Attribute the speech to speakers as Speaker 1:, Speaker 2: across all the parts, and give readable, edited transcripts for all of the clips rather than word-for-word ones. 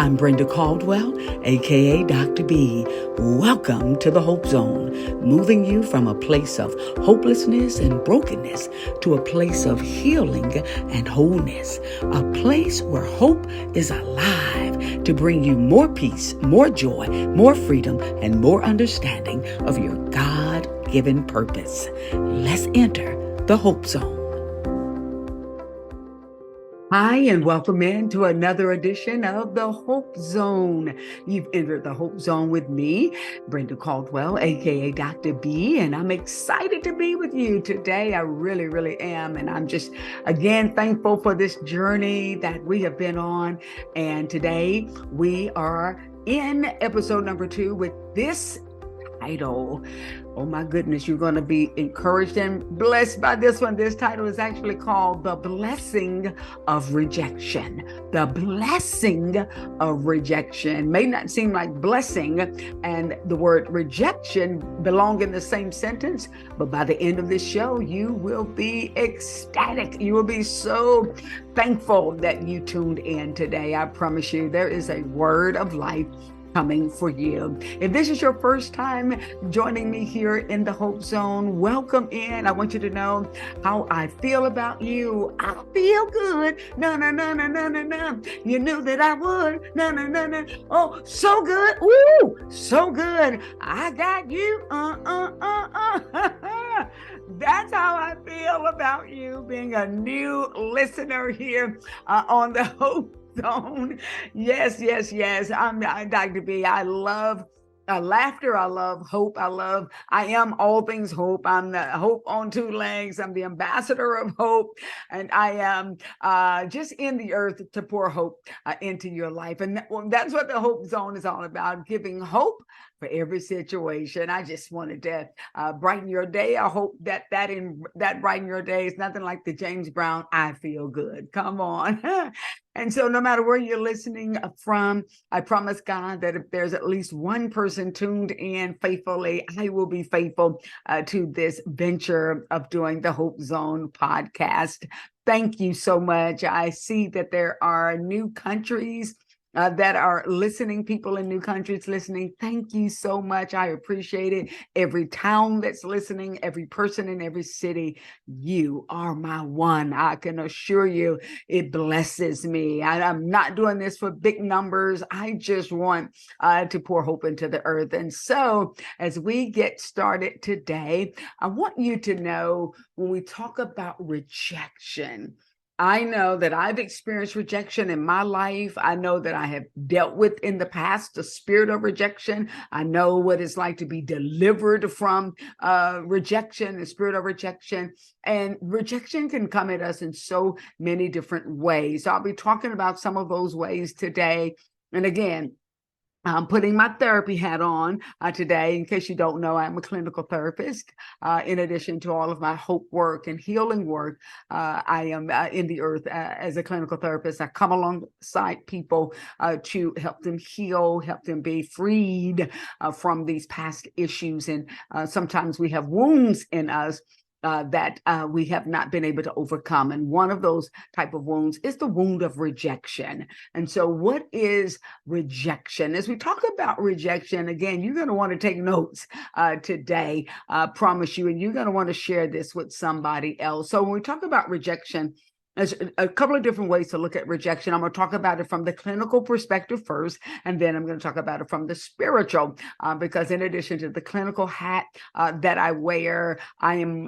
Speaker 1: I'm Brenda Caldwell, aka Dr. B. Welcome to the Hope Zone, moving you from a place of hopelessness and brokenness to a place of healing and wholeness, a place where hope is alive to bring you more peace, more joy, more freedom, and more understanding of your God-given purpose. Let's enter the Hope Zone. Hi, and welcome into another edition of the Hope Zone. You've entered the Hope Zone with me, Brenda Caldwell, aka Dr. B, and I'm excited to be with you today. I really am. And I'm just, again, thankful for this journey that we have been on. And today we are in episode number 2 with this title. Oh my goodness, you're going to be encouraged and blessed by this one. This title is actually called The Blessing of Rejection. The Blessing of Rejection. May not seem like blessing and the word rejection belong in the same sentence, but by the end of this show, you will be ecstatic. You will be so thankful that you tuned in today. I promise you, there is a word of life coming for you. If this is your first time joining me here in the Hope Zone, welcome in. I want you to know how I feel about you. I feel good. No. You knew that I would. No. Oh, so good. Ooh, so good. I got you. That's how I feel about you being a new listener here on the Hope Zone. Yes. I'm Dr. B. I love laughter. I love hope. I am all things hope. I'm the hope on 2 legs. I'm the ambassador of hope. And I am just in the earth to pour hope into your life. And that's what the Hope Zone is all about, giving hope for every situation. I just wanted to brighten your day. I hope that brighten your day is nothing like the James Brown, I feel good. Come on. And so no matter where you're listening from, I promise God that if there's at least one person tuned in faithfully, I will be faithful to this venture of doing the Hope Zone podcast. Thank you so much. I see that there are new countries that are listening, people in new countries listening. Thank you so much. I appreciate it. Every town that's listening, every person in every city, you are my one. I can assure you it blesses me. I'm not doing this for big numbers. I just want to pour hope into the earth. And so as we get started today, I want you to know when we talk about rejection, I know that I've experienced rejection in my life. I know that I have dealt with in the past the spirit of rejection. I know what it's like to be delivered from rejection, the spirit of rejection. And rejection can come at us in so many different ways. So I'll be talking about some of those ways today. And again, I'm putting my therapy hat on today. In case you don't know, I'm a clinical therapist. In addition to all of my hope work and healing work, I am in the earth as a clinical therapist. I come alongside people to help them heal, help them be freed from these past issues. And sometimes we have wounds in us that we have not been able to overcome. And one of those type of wounds is the wound of rejection. And so what is rejection? As we talk about rejection, again, you're going to want to take notes today, I promise you, and you're going to want to share this with somebody else. So when we talk about rejection, there's a couple of different ways to look at rejection. I'm going to talk about it from the clinical perspective first, and then I'm going to talk about it from the spiritual, because in addition to the clinical hat that I wear, I am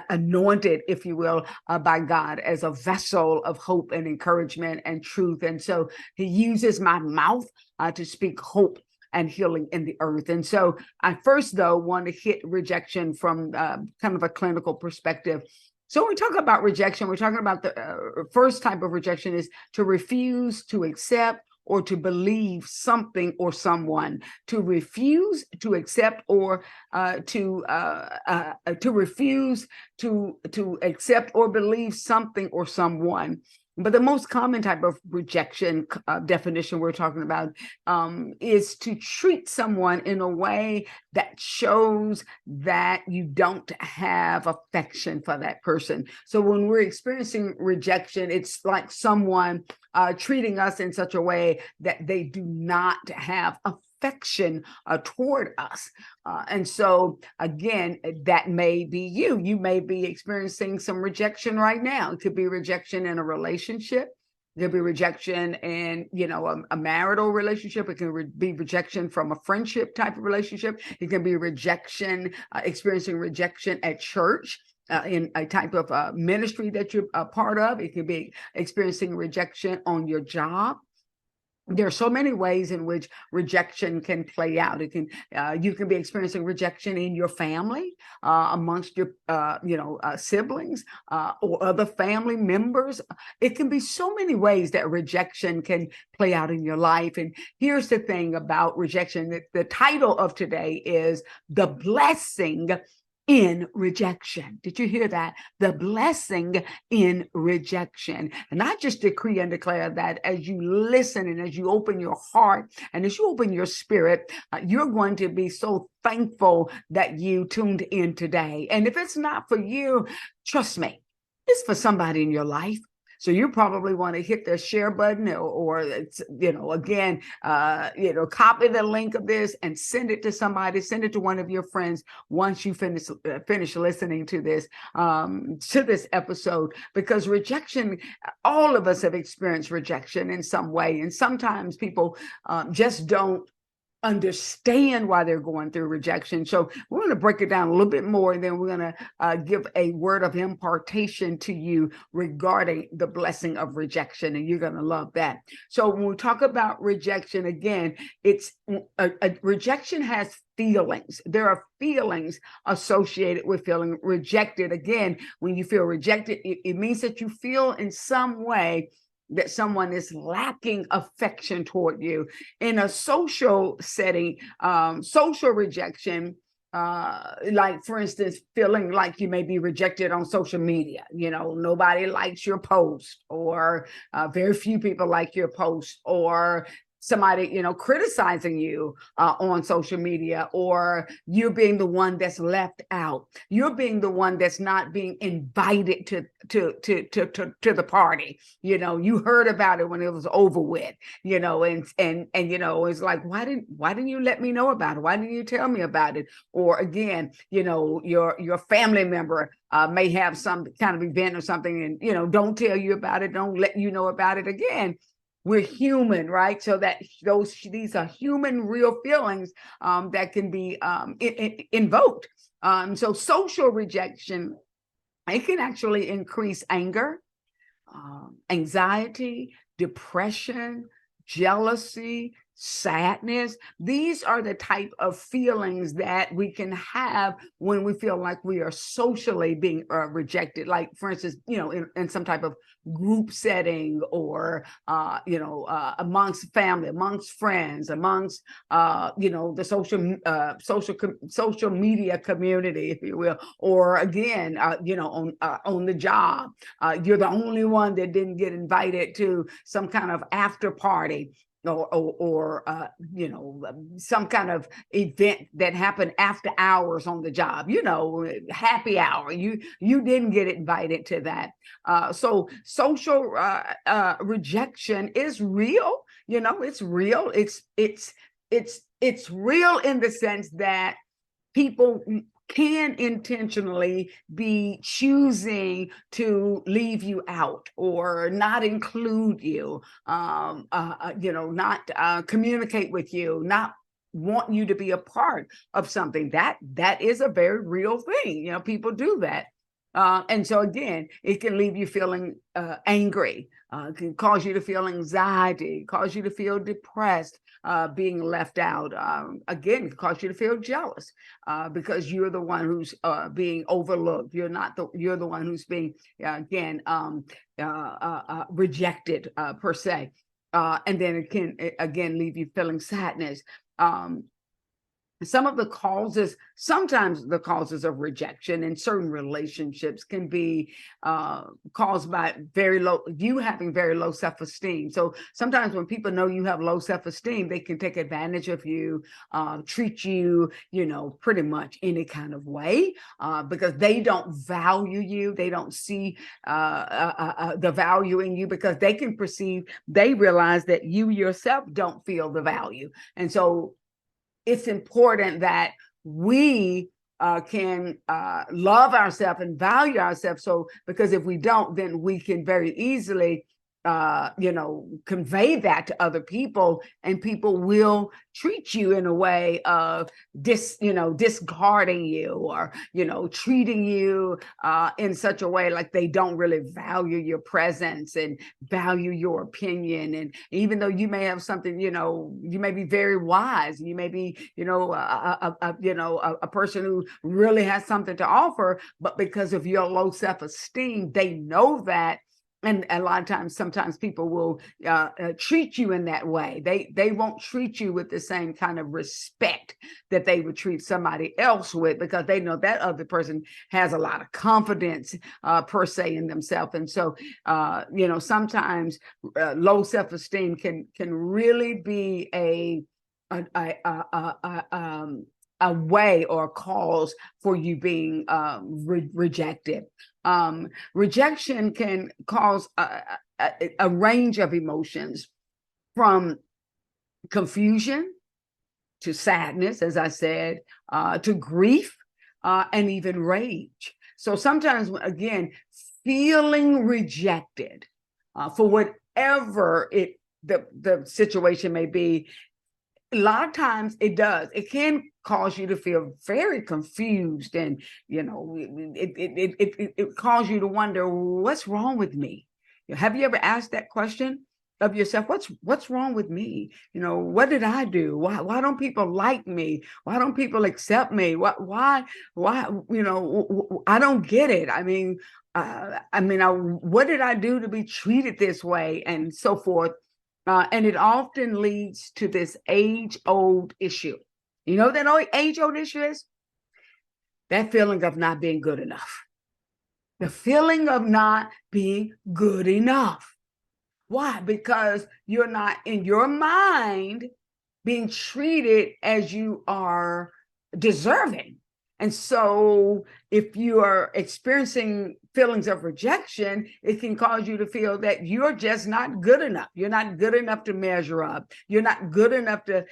Speaker 1: anointed, if you will, by God as a vessel of hope and encouragement and truth. And so he uses my mouth to speak hope and healing in the earth. And so I first, though, want to hit rejection from kind of a clinical perspective. So when we talk about rejection, we're talking about the first type of rejection is to refuse to accept or to believe something or someone. To refuse to accept or to refuse to accept or believe something or someone. But the most common type of rejection definition we're talking about is to treat someone in a way that shows that you don't have affection for that person. So when we're experiencing rejection, it's like someone treating us in such a way that they do not have affection toward us. And so, again, that may be you. You may be experiencing some rejection right now. It could be rejection in a relationship. It could be rejection in, a marital relationship. It can be rejection from a friendship type of relationship. It can be rejection, experiencing rejection at church. In a type of ministry that you're a part of. It could be experiencing rejection on your job. There are so many ways in which rejection can play out. You can be experiencing rejection in your family, amongst your siblings or other family members. It can be so many ways that rejection can play out in your life. And here's the thing about rejection. The title of today is The Blessing in Rejection. Did you hear that? The blessing in rejection. And I just decree and declare that as you listen and as you open your heart and as you open your spirit, you're going to be so thankful that you tuned in today. And if it's not for you, trust me, it's for somebody in your life. So you probably want to hit the share button or again, copy the link of this and send it to somebody, send it to one of your friends once you finish listening to this episode, because rejection, all of us have experienced rejection in some way. And sometimes people just don't understand why they're going through rejection. So we're going to break it down a little bit more, and then we're going to give a word of impartation to you regarding the blessing of rejection, and you're going to love that. So when we talk about rejection, again, it's rejection has feelings. There are feelings associated with feeling rejected. Again, when you feel rejected, it means that you feel in some way that someone is lacking affection toward you. In a social setting, social rejection, like for instance, feeling like you may be rejected on social media. Nobody likes your post, or very few people like your post, or somebody, criticizing you on social media, or you're being the one that's left out. You're being the one that's not being invited to the party. You heard about it when it was over with, and it's like, why didn't you let me know about it? Why didn't you tell me about it? Or again, your family member may have some kind of event or something, and don't tell you about it, don't let you know about it. Again, we're human, right? So that these are human, real feelings that can be invoked. So social rejection, it can actually increase anger, anxiety, depression, jealousy, sadness. These are the type of feelings that we can have when we feel like we are socially being rejected. Like, for instance, in some type of group setting, or amongst family, amongst friends, amongst the social media community, if you will, or again, on the job, you're the only one that didn't get invited to some kind of after party, or some kind of event that happened after hours on the job, happy hour. You didn't get invited to that. So social rejection is real. It's real. It's real in the sense that people can intentionally be choosing to leave you out or not include you, not communicate with you, not want you to be a part of something. That is a very real thing. People do that. And so again, it can leave you feeling angry, can cause you to feel anxiety, cause you to feel depressed, being left out. Again, can cause you to feel jealous because you're the one who's being overlooked. You're the one who's being rejected per se. And then it can again leave you feeling sadness. some of the causes, sometimes the causes of rejection in certain relationships can be caused by you having very low self-esteem. So sometimes when people know you have low self-esteem, they can take advantage of you, treat you, pretty much any kind of way, because they don't value you. They don't see the value in you, because they realize that you yourself don't feel the value. And so it's important that we can love ourselves and value ourselves. So, because if we don't, then we can very easily convey that to other people, and people will treat you in a way of discarding you, or, treating you in such a way like they don't really value your presence and value your opinion. And even though you may have something, you may be very wise, and you may be, a person who really has something to offer, but because of your low self-esteem, they know that. And a lot of times, sometimes people will treat you in that way. They won't treat you with the same kind of respect that they would treat somebody else with, because they know that other person has a lot of confidence per se in themselves. And so, sometimes low self-esteem can really be a way or a cause for you being rejected. Rejection can cause a range of emotions, from confusion to sadness, as I said, to grief, and even rage. So sometimes, again, feeling rejected for whatever the situation may be, a lot of times it can cause you to feel very confused, and it causes you to wonder, what's wrong with me? Have you ever asked that question of yourself? What's wrong with me? What did I do? Why don't people like me? Why don't people accept me? Why I don't get it. What did I do to be treated this way, and so forth? And it often leads to this age-old issue. You know what that age-old issue is? That feeling of not being good enough. The feeling of not being good enough. Why? Because you're not, in your mind, being treated as you are deserving. And so if you are experiencing feelings of rejection, it can cause you to feel that you're just not good enough. You're not good enough to measure up. You're not good enough to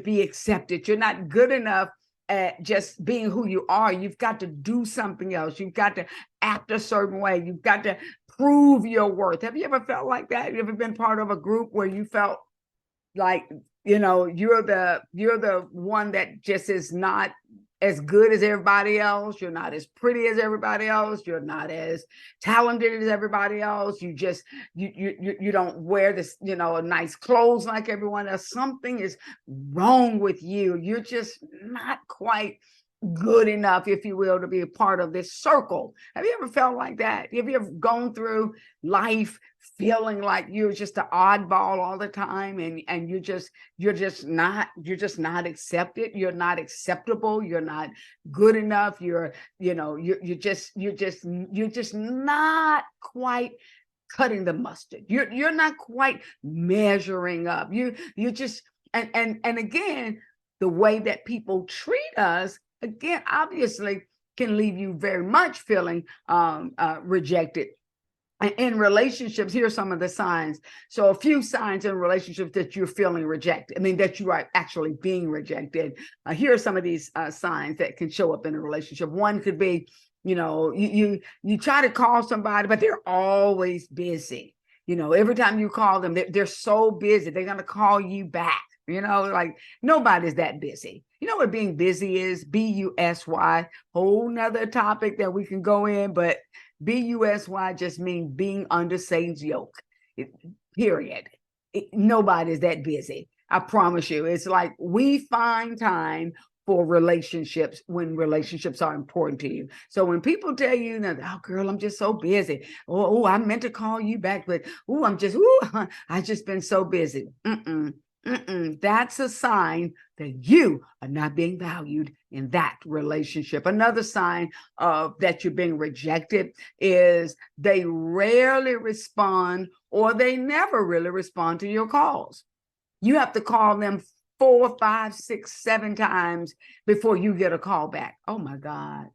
Speaker 1: be accepted. You're not good enough at just being who you are. You've got to do something else. You've got to act a certain way. You've got to prove your worth. Have you ever felt like that? Have you ever been part of a group where you felt like, you're the one that just is not as good as everybody else? You're not as pretty as everybody else. You're not as talented as everybody else. You just, you don't wear this, nice clothes like everyone else. Something is wrong with you. You're just not quite good enough, if you will, to be a part of this circle. Have you ever felt like that? Have you ever gone through life feeling like you're just an oddball all the time, and you're just not accepted? You're not acceptable. You're not good enough. You're just not quite cutting the mustard. You're not quite measuring up. You just, and again, the way that people treat us, again, obviously can leave you very much feeling rejected. In relationships, here are some of the signs. So a few signs in relationships that you're feeling rejected. That you are actually being rejected. Here are some of these signs that can show up in a relationship. One could be, you try to call somebody, but they're always busy. Every time you call them, they're so busy. They're going to call you back. Like nobody's that busy. You know what being busy is? B-U-S-Y, whole nother topic that we can go in, but B-U-S-Y just means being under Satan's yoke, period. Nobody's that busy. I promise you. It's like we find time for relationships when relationships are important to you. So when people tell you that, oh girl, I'm just so busy. Oh, I meant to call you back, but I just been so busy. That's a sign that you are not being valued in that relationship. Another sign of that you're being rejected is they rarely respond or they never really respond to your calls. You have to call them 4, 5, 6, 7 times before you get a call back. Oh my God.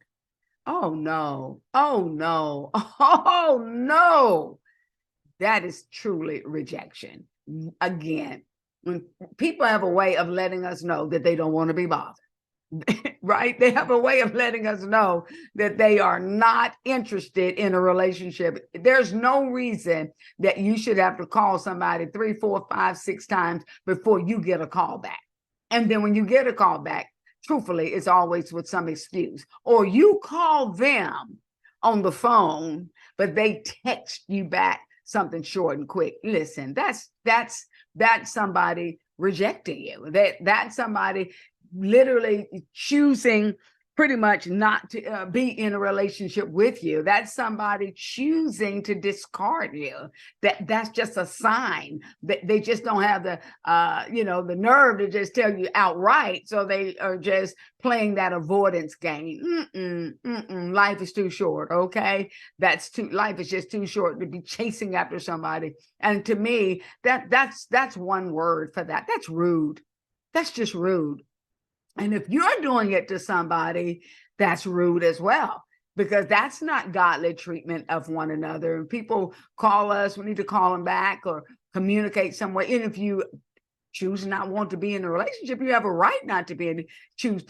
Speaker 1: Oh no. Oh no. Oh no. That is truly rejection. Again, when people have a way of letting us know that they don't want to be bothered, right? They have a way of letting us know that they are not interested in a relationship. There's no reason that you should have to call somebody 3, 4, 5, 6 times before you get a call back. And then when you get a call back, truthfully, it's always with some excuse. Or you call them on the phone, but they text you back something short and quick. Listen, that's somebody rejecting you. That's somebody literally choosing pretty much not to be in a relationship with you. That's somebody choosing to discard you. That's just a sign that they just don't have the the nerve to just tell you outright. So they are just playing that avoidance game. Life is too short. Okay, life is just too short to be chasing after somebody. And to me, that's one word for that. That's rude. That's just rude. And if you're doing it to somebody, that's rude as well, because that's not godly treatment of one another. And people call us, we need to call them back or communicate some way. And if you choose not want to be in a relationship, you have a right not to be you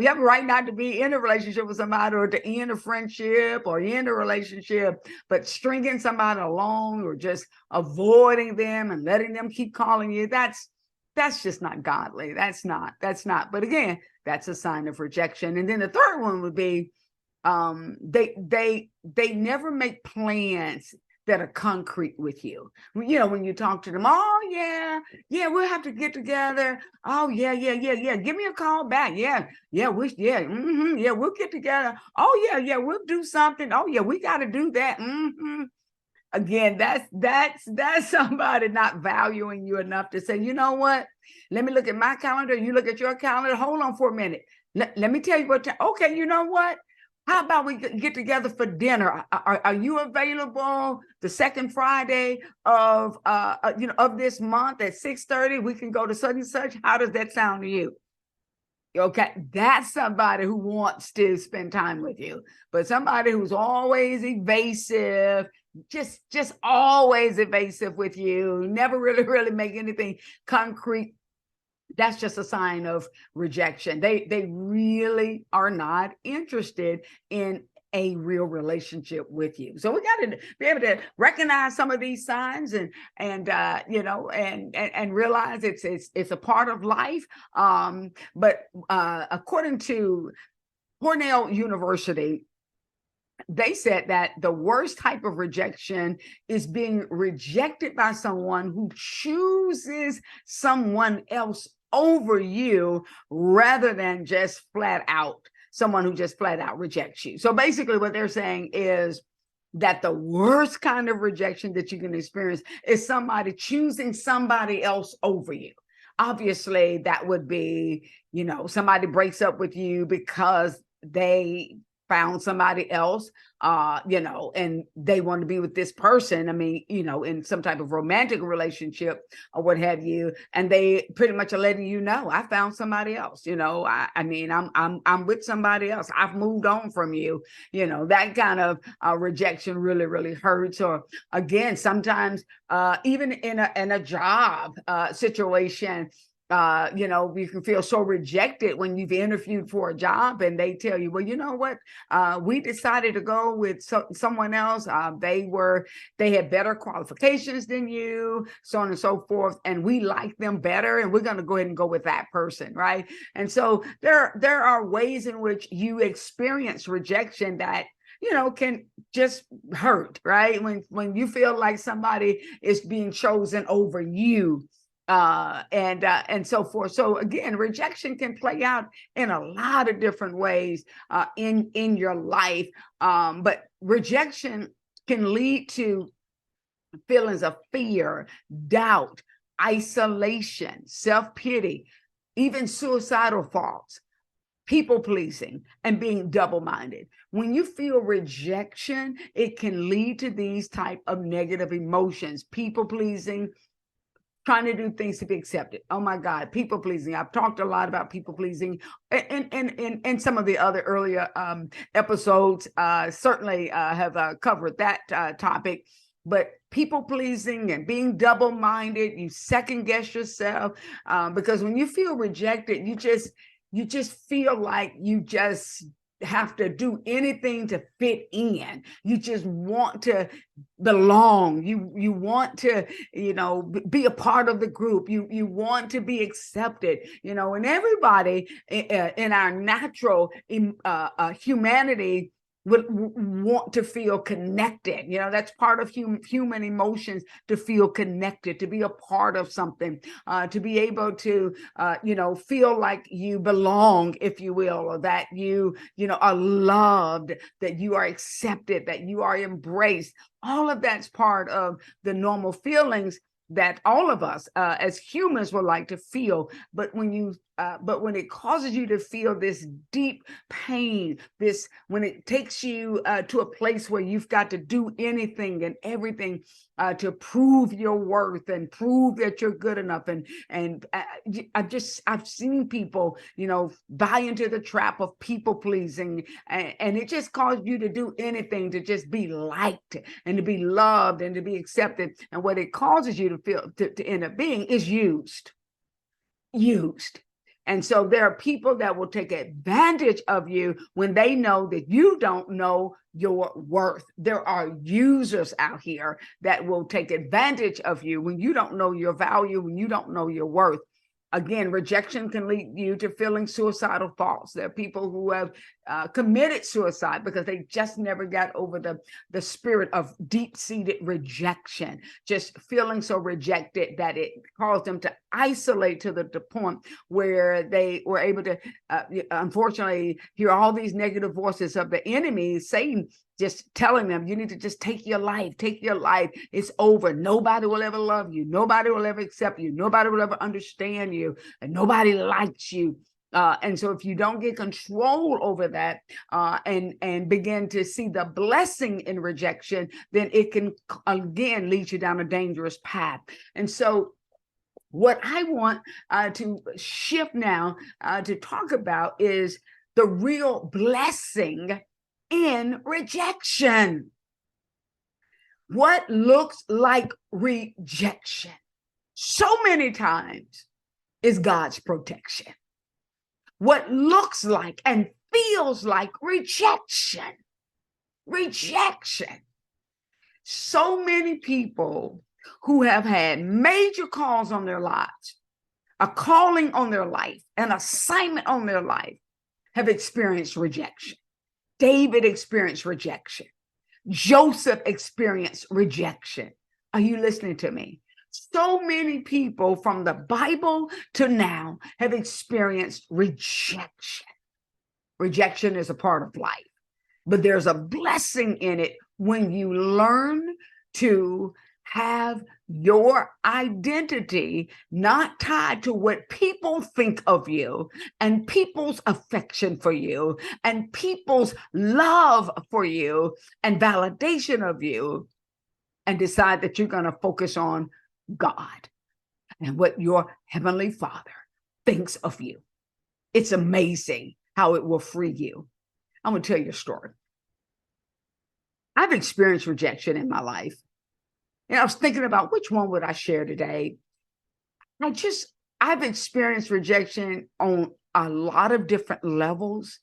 Speaker 1: have a right not to be in a relationship with somebody, or to end a friendship or end a relationship. But stringing somebody along or just avoiding them and letting them keep calling you, that's just not godly. That's not. But again, that's a sign of rejection. And then the third one would be they never make plans that are concrete with you. When you talk to them, oh yeah, we'll have to get together. Oh yeah. Give me a call back. Yeah, we'll get together. Oh yeah, we'll do something. Oh yeah, we got to do that. Again, that's somebody not valuing you enough to say, you know what? Let me look at my calendar. You look at your calendar. Hold on for a minute. Let me tell you what. Okay, you know what? How about we get together for dinner? Are you available the second Friday of of this month at 6:30? We can go to such and such. How does that sound to you? Okay, that's somebody who wants to spend time with you. But somebody who's always evasive, just always evasive with you, never really make anything concrete, that's just a sign of rejection. They really are not interested in a real relationship with you. So we got to be able to recognize some of these signs and realize it's a part of life. But according to Cornell University, they said that the worst type of rejection is being rejected by someone who chooses someone else over you, rather than just someone who just flat out rejects you. So basically what they're saying is that the worst kind of rejection that you can experience is somebody choosing somebody else over you. Obviously, that would be, somebody breaks up with you because they found somebody else, and they want to be with this person. I mean, in some type of romantic relationship or what have you, and they pretty much are letting you know, I found somebody else. I'm with somebody else. I've moved on from you. That kind of rejection really, really hurts. Or again, sometimes even in a job situation. You can feel so rejected when you've interviewed for a job and they tell you, well, you know what? We decided to go with someone else. They had better qualifications than you, so on and so forth. And we like them better. And we're going to go ahead and go with that person. Right. And so there are ways in which you experience rejection that can just hurt, right? When you feel like somebody is being chosen over you. And so forth. So again, rejection can play out in a lot of different ways in your life. But rejection can lead to feelings of fear, doubt, isolation, self-pity, even suicidal thoughts, people pleasing, and being double-minded. When you feel rejection, it can lead to these type of negative emotions, people pleasing, trying to do things to be accepted. Oh my God, people pleasing. I've talked a lot about people pleasing in some of the other earlier episodes. Certainly have covered that topic. But people pleasing and being double-minded, you second guess yourself because when you feel rejected, you just feel like you just have to do anything to fit in. You just want to belong. You want to, be a part of the group. You want to be accepted, and everybody in our natural humanity would want to feel connected. That's part of human emotions, to feel connected, to be a part of something, to be able to, feel like you belong, if you will, or that you are loved, that you are accepted, that you are embraced. All of that's part of the normal feelings that all of us as humans would like to feel. But when it causes you to feel this deep pain, when it takes you to a place where you've got to do anything and everything to prove your worth and prove that you're good enough, and I've seen people buy into the trap of people pleasing, and it just caused you to do anything to just be liked and to be loved and to be accepted. And what it causes you to feel to end up being is used. And so there are people that will take advantage of you when they know that you don't know your worth. There are users out here that will take advantage of you when you don't know your value, when you don't know your worth. Again, rejection can lead you to feeling suicidal thoughts. There are people who have committed suicide because they just never got over the spirit of deep-seated rejection, just feeling so rejected that it caused them to isolate to the point where they were able to, unfortunately, hear all these negative voices of the enemy, Satan, just telling them, you need to just take your life. It's over. Nobody will ever love you. Nobody will ever accept you. Nobody will ever understand you. And nobody likes you. And so if you don't get control over that and begin to see the blessing in rejection, then it can, again, lead you down a dangerous path. And so what I want to shift now to talk about is the real blessing in rejection. What looks like rejection so many times is God's protection. What looks like and feels like rejection. So many people who have had major calls on their lives, a calling on their life, an assignment on their life, have experienced rejection. David experienced rejection. Joseph experienced rejection. Are you listening to me? So many people from the Bible to now have experienced rejection. Rejection is a part of life, but there's a blessing in it when you learn to have your identity not tied to what people think of you and people's affection for you and people's love for you and validation of you, and decide that you're going to focus on God and what your Heavenly Father thinks of you. It's amazing how it will free you. I'm going to tell you a story. I've experienced rejection in my life. And I was thinking about which one would I share today. I've experienced rejection on a lot of different levels.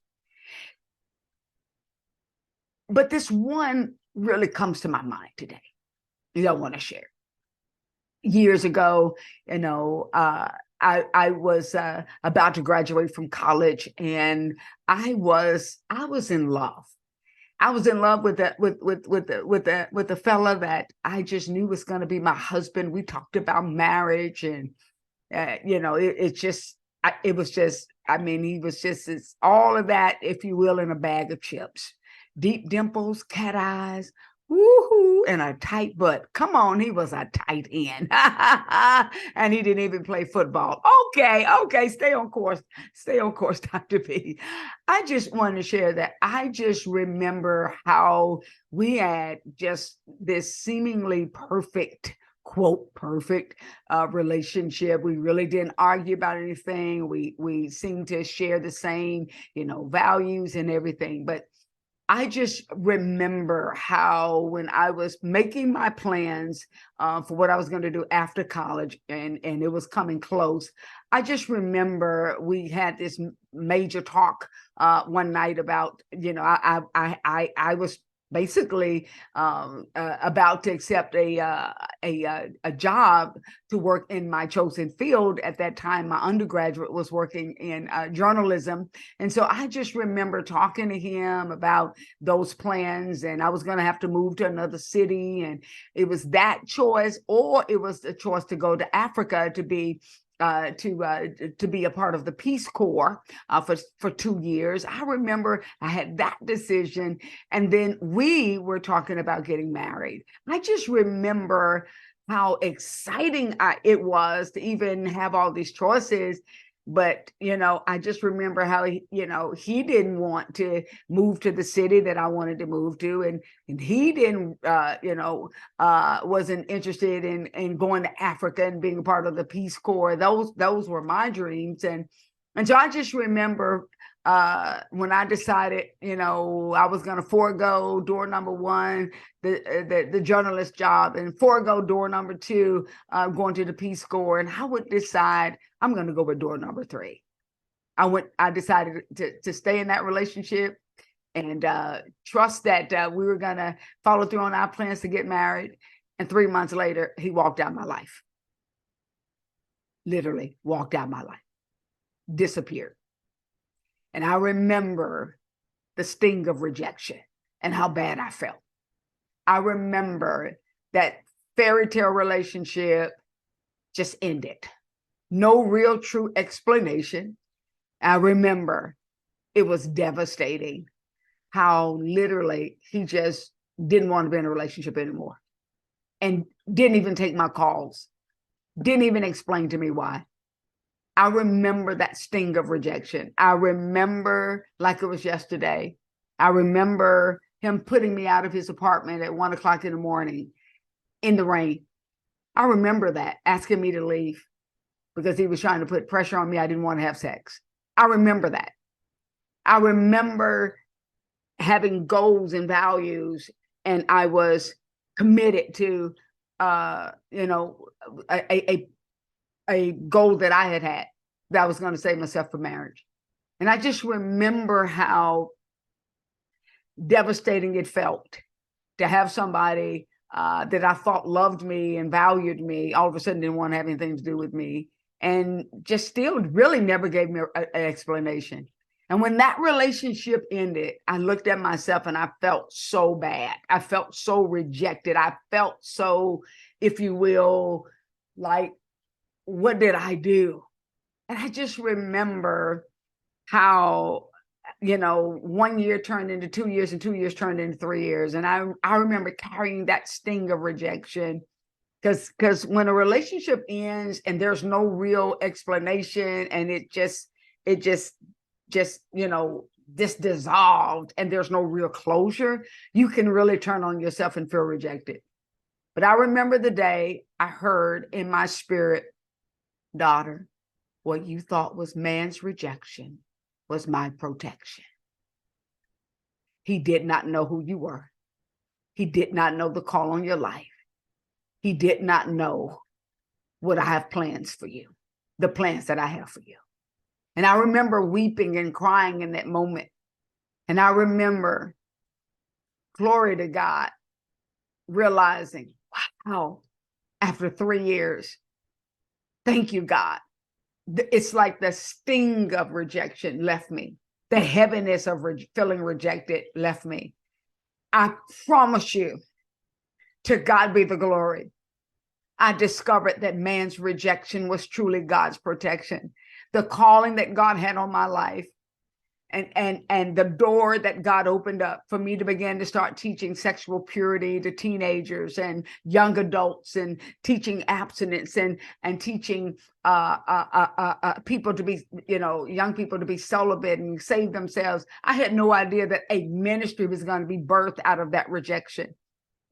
Speaker 1: But this one really comes to my mind today. I want to share. Years ago, I was about to graduate from college, and I was in love. I was in love with the fella that I just knew was going to be my husband. We talked about marriage, and he was just all of that, if you will, in a bag of chips. Deep dimples, cat eyes, Woohoo, and a tight butt. Come on, he was a tight end. And he didn't even play football. Okay, stay on course. Stay on course, Dr. B. I just want to share that I just remember how we had just this seemingly perfect, quote, perfect relationship. We really didn't argue about anything. We seemed to share the same, values and everything. But I just remember how when I was making my plans for what I was going to do after college, and it was coming close, I just remember we had this major talk one night about, I was basically about to accept a job to work in my chosen field. At that time, my undergraduate was working in journalism. And so I just remember talking to him about those plans, and I was going to have to move to another city. And it was that choice, or it was the choice to go to Africa to be a part of the Peace Corps for 2 years. I remember I had that decision, and then we were talking about getting married. I just remember how exciting it was to even have all these choices. But, I just remember how he didn't want to move to the city that I wanted to move to. And he didn't, wasn't interested in going to Africa and being a part of the Peace Corps. Those were my dreams. And so I just remember when I decided, I was going to forego door number one, the journalist job, and forego door number two, going to the Peace Corps, and I would decide I'm going to go with door number three. I decided to stay in that relationship and trust that we were going to follow through on our plans to get married. And 3 months later, he walked out of my life. Literally walked out of my life, disappeared. And I remember the sting of rejection and how bad I felt. I remember that fairy tale relationship just ended. No real true explanation. I remember it was devastating how literally he just didn't want to be in a relationship anymore and didn't even take my calls, didn't even explain to me why. I remember that sting of rejection. I remember like it was yesterday. I remember him putting me out of his apartment at 1 o'clock in the morning in the rain. I remember that, asking me to leave because he was trying to put pressure on me. I didn't want to have sex. I remember that. I remember having goals and values, and I was committed to, a goal that I had that I was going to save myself for marriage. And I just remember how devastating it felt to have somebody that I thought loved me and valued me, all of a sudden didn't want to have anything to do with me, and just still really never gave me an explanation. And when that relationship ended, I looked at myself and I felt so bad. I felt so rejected. I felt so, if you will, like, what did I do? And I just remember how, 1 year turned into 2 years and 2 years turned into 3 years. And I remember carrying that sting of rejection, because when a relationship ends and there's no real explanation, and it just dissolved and there's no real closure, you can really turn on yourself and feel rejected. But I remember the day I heard in my spirit, daughter, what you thought was man's rejection was my protection. He did not know who you were. He did not know the call on your life. He did not know what I have plans for you, the plans that I have for you. And I remember weeping and crying in that moment. And I remember, glory to God, realizing, wow, after 3 years, thank you, God. It's like the sting of rejection left me. The heaviness of feeling rejected left me. I promise you, to God be the glory. I discovered that man's rejection was truly God's protection. The calling that God had on my life and the door that God opened up for me to begin to start teaching sexual purity to teenagers and young adults, and teaching abstinence, and teaching people to be, young people to be celibate and save themselves. I had no idea that a ministry was going to be birthed out of that rejection.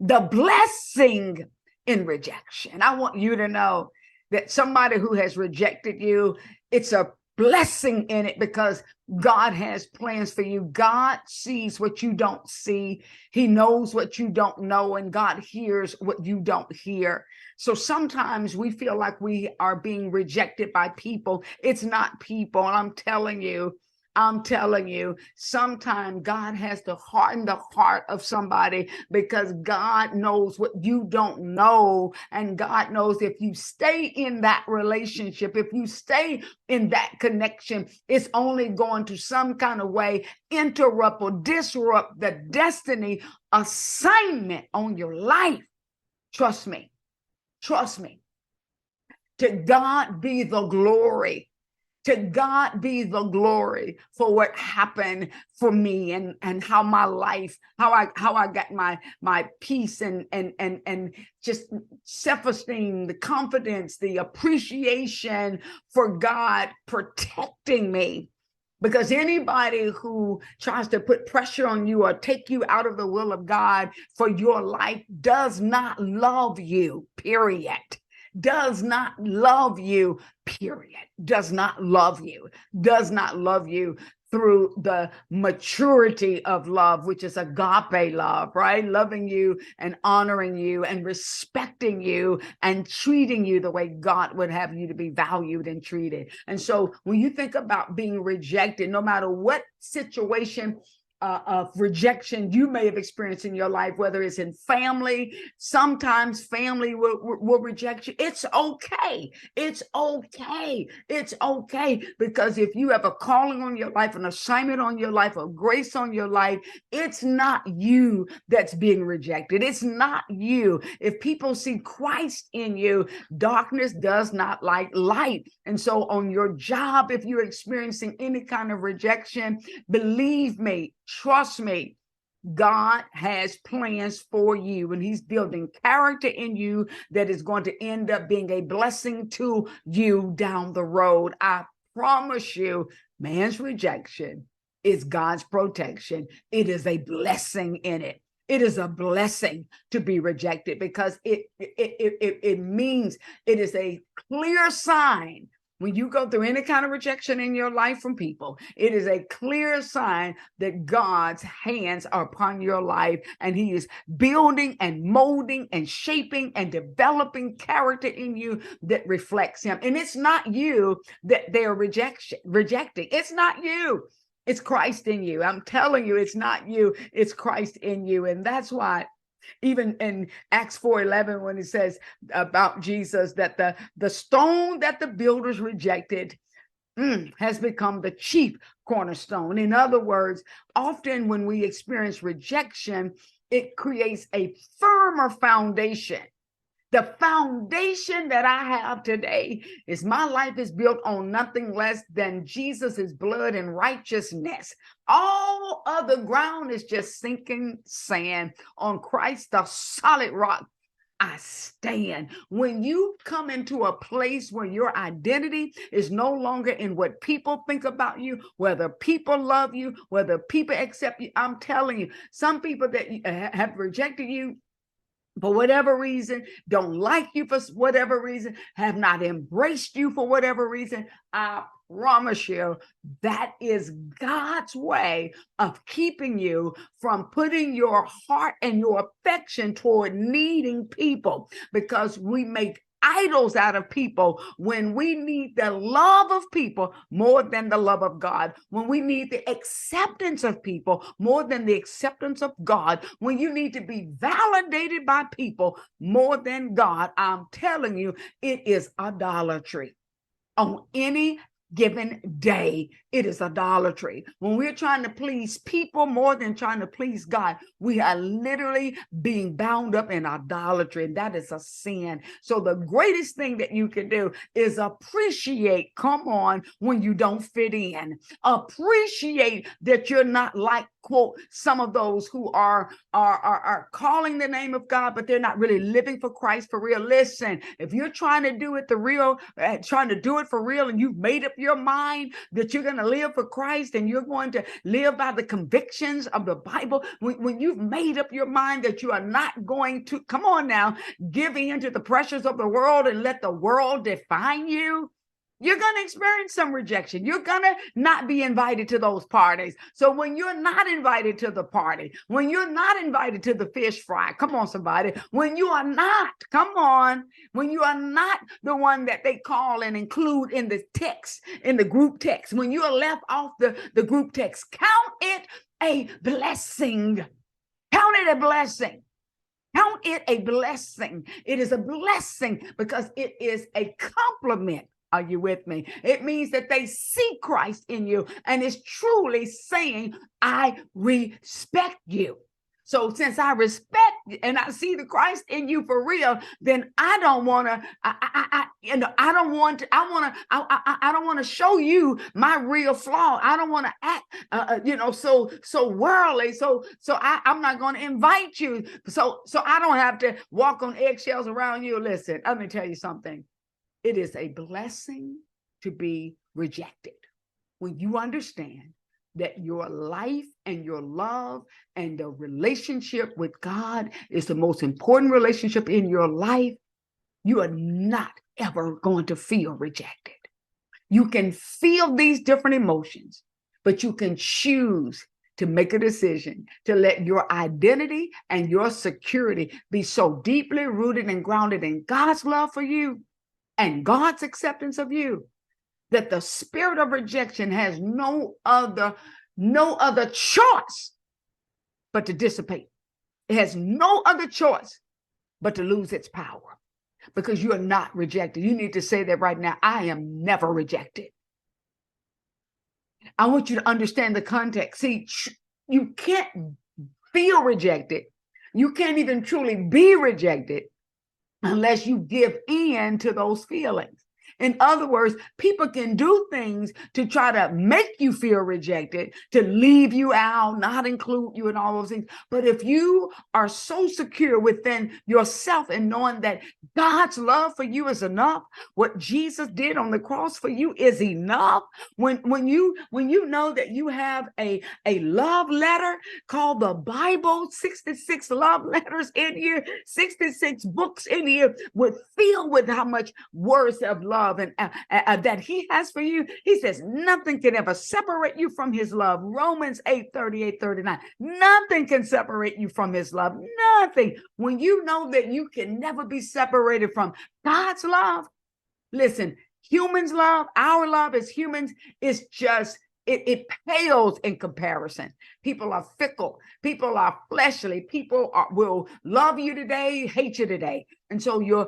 Speaker 1: The blessing in rejection. I want you to know that somebody who has rejected you, it's a blessing in it, because God has plans for you. God sees what you don't see. He knows what you don't know, and God hears what you don't hear. So sometimes we feel like we are being rejected by people. It's not people. And I'm telling you, sometimes God has to harden the heart of somebody, because God knows what you don't know. And God knows if you stay in that relationship, if you stay in that connection, it's only going to some kind of way interrupt or disrupt the destiny assignment on your life. Trust me. To God be the glory. To God be the glory for what happened for me, and how my life, how I got my peace and just self-esteem, the confidence, the appreciation for God protecting me. Because anybody who tries to put pressure on you or take you out of the will of God for your life does not love you, period. Does not love you, period. Does not love you through the maturity of love, which is agape love, right? Loving you and honoring you and respecting you and treating you the way God would have you to be valued and treated. And so when you think about being rejected, no matter what situation of rejection you may have experienced in your life, whether it's in family, sometimes family will reject you. It's okay. Because if you have a calling on your life, an assignment on your life, a grace on your life, it's not you that's being rejected. It's not you. If people see Christ in you, darkness does not like light. And so on your job, if you're experiencing any kind of rejection, believe me, trust me, God has plans for you, and he's building character in you that is going to end up being a blessing to you down the road. I promise you, man's rejection is God's protection. It is a blessing in it. It is a blessing to be rejected, because it means it is a clear sign. When you go through any kind of rejection in your life from people, it is a clear sign that God's hands are upon your life, and he is building and molding and shaping and developing character in you that reflects him. And it's not you that they're rejecting. It's not you. It's Christ in you. I'm telling you, it's not you. It's Christ in you. And that's why even in Acts 4:11, when it says about Jesus that the stone that the builders rejected has become the chief cornerstone. In other words, often when we experience rejection, it creates a firmer foundation. The foundation that I have today is my life is built on nothing less than Jesus's blood and righteousness. All other ground is just sinking sand. On Christ, the solid rock, I stand. When you come into a place where your identity is no longer in what people think about you, whether people love you, whether people accept you, I'm telling you, some people that have rejected you for whatever reason, don't like you for whatever reason, have not embraced you for whatever reason, I promise you that is God's way of keeping you from putting your heart and your affection toward needing people, because we make idols out of people when we need the love of people more than the love of God, when we need the acceptance of people more than the acceptance of God, when you need to be validated by people more than God. I'm telling you, it is idolatry on any given day. It is idolatry. When we're trying to please people more than trying to please God, we are literally being bound up in idolatry, and that is a sin. So the greatest thing that you can do is appreciate, come on, when you don't fit in. Appreciate that you're not like, quote, some of those who are calling the name of God, but they're not really living for Christ for real. Listen, if you're trying to do it trying to do it for real, and you've made up your mind that you're going to live for Christ and you're going to live by the convictions of the Bible, when you've made up your mind that you are not going to, come on now, give in to the pressures of the world and let the world define you, you're going to experience some rejection. You're going to not be invited to those parties. So when you're not invited to the party, when you're not invited to the fish fry, come on, somebody, when you are not, come on, when you are not the one that they call and include in the text, in the group text, when you are left off the group text, count it a blessing. Count it a blessing. Count it a blessing. It is a blessing because it is a compliment. Are you with me? It means that they see Christ in you and is truly saying, I respect you. So since I respect and I see the Christ in you for real, then I don't want to, I don't want to show you my real flaw. I don't want to act, so worldly. So I'm not going to invite you. So I don't have to walk on eggshells around you. Listen, let me tell you something. It is a blessing to be rejected when you understand that your life and your love and the relationship with God is the most important relationship in your life. You are not ever going to feel rejected. You can feel these different emotions, but you can choose to make a decision to let your identity and your security be so deeply rooted and grounded in God's love for you and God's acceptance of you, that the spirit of rejection has no other choice but to dissipate. It has no other choice but to lose its power, because you are not rejected. You need to say that right now. I am never rejected. I want you to understand the context. See, you can't feel rejected. You can't even truly be rejected unless you give in to those feelings. In other words, people can do things to try to make you feel rejected, to leave you out, not include you in all those things. But if you are so secure within yourself and knowing that God's love for you is enough, what Jesus did on the cross for you is enough. When you know that you have a love letter called the Bible, 66 love letters in here, 66 books in here, filled with how much words of love and that he has for you. He says nothing can ever separate you from his love. Romans 8:38-39. Nothing can separate you from his love. Nothing. When you know that you can never be separated from God's love. Listen, humans' love, our love as humans is just, it pales in comparison. People are fickle. People are fleshly. People will love you today, hate you today. And so you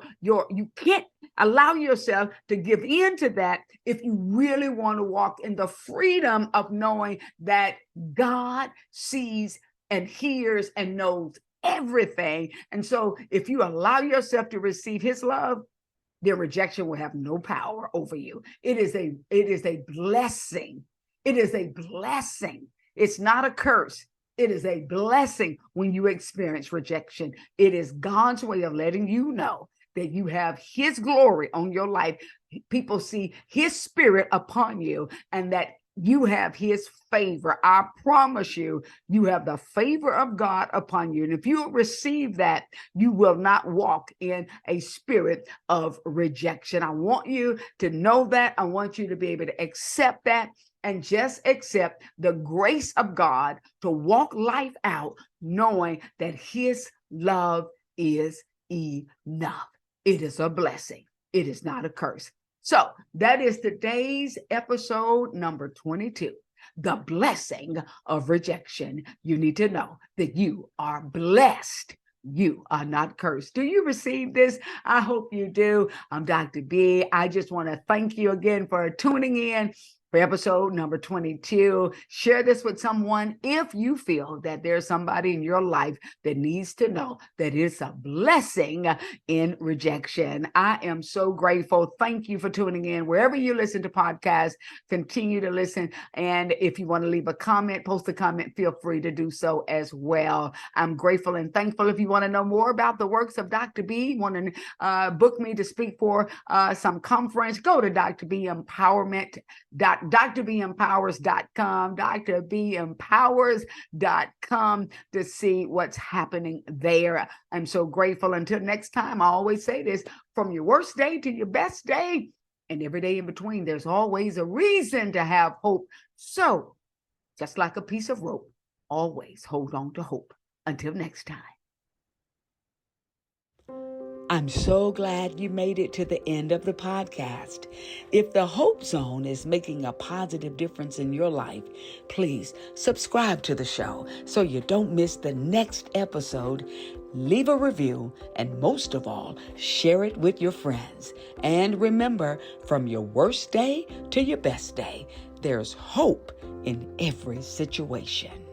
Speaker 1: can't allow yourself to give in to that if you really want to walk in the freedom of knowing that God sees and hears and knows everything. And so if you allow yourself to receive his love, their rejection will have no power over you. It is a blessing. It is a blessing. It's not a curse. It is a blessing when you experience rejection. It is God's way of letting you know that you have his glory on your life. People see his spirit upon you and that you have his favor. I promise you, you have the favor of God upon you. And if you receive that, you will not walk in a spirit of rejection. I want you to know that. I want you to be able to accept that. And just accept the grace of God to walk life out, knowing that his love is enough. It is a blessing. It is not a curse. So that is today's episode number 22, the blessing of rejection. You need to know that you are blessed You are not cursed. Do you receive this? I hope you do. I'm Dr. B. I just want to thank you again for tuning in for episode number 22. Share this with someone if you feel that there's somebody in your life that needs to know that it's a blessing in rejection. I am so grateful. Thank you for tuning in. Wherever you listen to podcasts, continue to listen. And if you want to leave a comment, post a comment, feel free to do so as well. I'm grateful and thankful. If you want to know more about the works of Dr. B, want to book me to speak for some conference, go to drbempowers.com, drbempowers.com to see what's happening there. I'm so grateful. Until next time, I always say this, from your worst day to your best day, and every day in between, there's always a reason to have hope. So, just like a piece of rope, always hold on to hope. Until next time. I'm so glad you made it to the end of the podcast. If the Hope Zone is making a positive difference in your life, please subscribe to the show so you don't miss the next episode. Leave a review, and most of all, share it with your friends. And remember, from your worst day to your best day, there's hope in every situation.